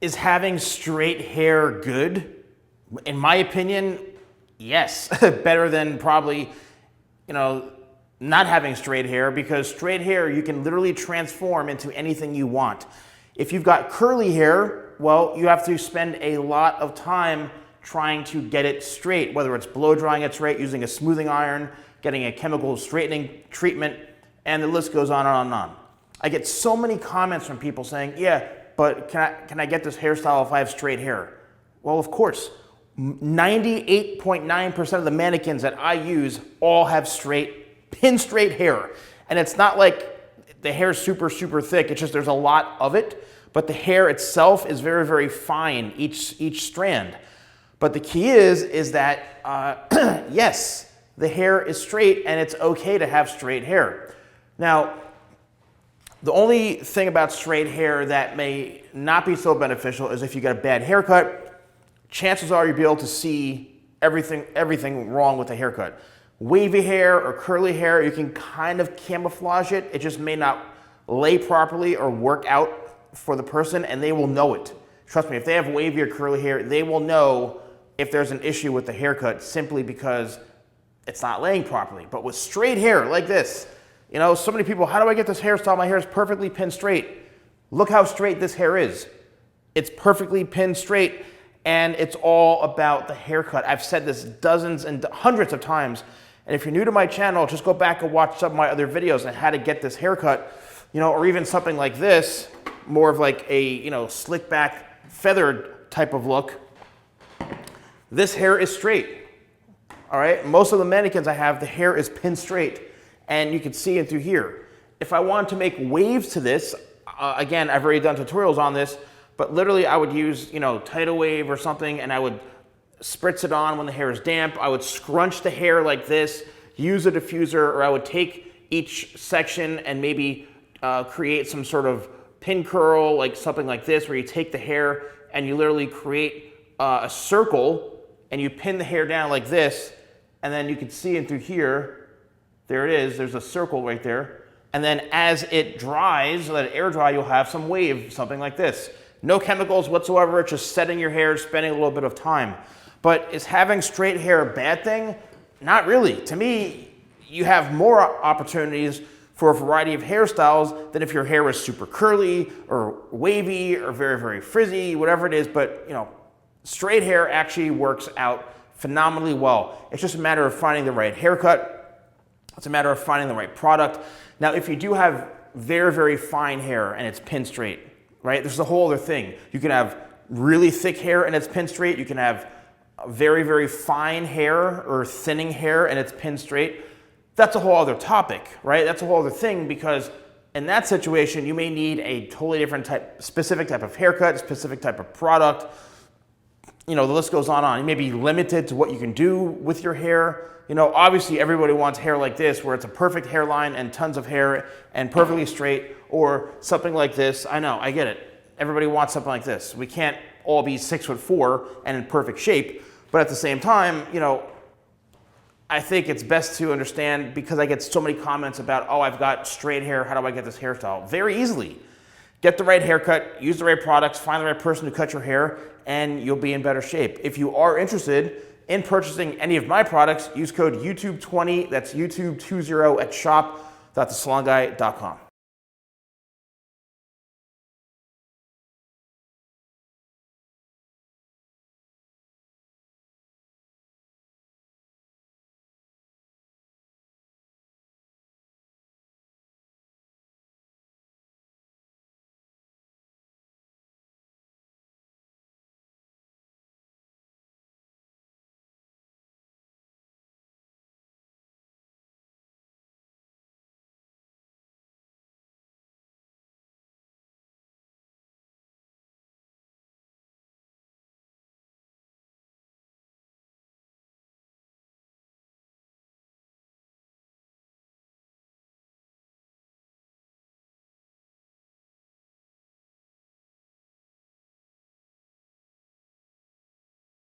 Is having straight hair good? In my opinion, yes. Better than probably, not having straight hair, because straight hair you can literally transform into anything you want. If you've got curly hair, well, you have to spend a lot of time trying to get it straight, whether it's blow drying it straight, using a smoothing iron, getting a chemical straightening treatment, and the list goes on and on and on. I get so many comments from people saying, yeah, but can I get this hairstyle if I have straight hair? Well, of course. 98.9% of the mannequins that I use all have pin straight hair. And it's not like the hair is super, super thick. It's just there's a lot of it. But the hair itself is very, very fine, each strand. But the key is that, yes, the hair is straight and it's okay to have straight hair. Now, the only thing about straight hair that may not be so beneficial is if you get a bad haircut, chances are you'll be able to see everything wrong with the haircut. Wavy hair or curly hair, you can kind of camouflage it. It just may not lay properly or work out for the person, and they will know it. Trust me, if they have wavy or curly hair, they will know if there's an issue with the haircut simply because it's not laying properly. But with straight hair like this, so many people, how do I get this hairstyle? My hair is perfectly pin straight. Look how straight this hair is. It's perfectly pin straight, and it's all about the haircut. I've said this dozens and hundreds of times, and if you're new to my channel, just go back and watch some of my other videos on how to get this haircut, or even something like this, more of like a, slick back, feathered type of look. This hair is straight, all right? Most of the mannequins I have, the hair is pin straight. And you can see it through here. If I wanted to make waves to this, again, I've already done tutorials on this, but literally I would use, tidal wave or something, and I would spritz it on when the hair is damp. I would scrunch the hair like this, use a diffuser, or I would take each section and maybe create some sort of pin curl, like something like this, where you take the hair and you literally create a circle and you pin the hair down like this, and then you can see it through here. There it is, there's a circle right there. And then as it dries, let it air dry, you'll have some wave, something like this. No chemicals whatsoever, it's just setting your hair, spending a little bit of time. But is having straight hair a bad thing? Not really. To me, you have more opportunities for a variety of hairstyles than if your hair is super curly or wavy or very, very frizzy, whatever it is. But straight hair actually works out phenomenally well. It's just a matter of finding the right haircut. It's a matter of finding the right product. Now, if you do have very, very fine hair and it's pin straight, right? There's a whole other thing. You can have really thick hair and it's pin straight. You can have very, very fine hair or thinning hair and it's pin straight. That's a whole other topic, right? That's a whole other thing, because in that situation, you may need a totally different specific type of haircut, specific type of product. The list goes on. You may be limited to what you can do with your hair. Obviously everybody wants hair like this, where it's a perfect hairline and tons of hair and perfectly straight, or something like this. I know, I get it. Everybody wants something like this. We can't all be 6'4" and in perfect shape, but at the same time, I think it's best to understand, because I get so many comments about, oh, I've got straight hair, how do I get this hairstyle? Very easily. Get the right haircut, use the right products, find the right person to cut your hair, and you'll be in better shape. If you are interested in purchasing any of my products, use code YouTube20, that's YouTube20 at shop.thesalonguy.com.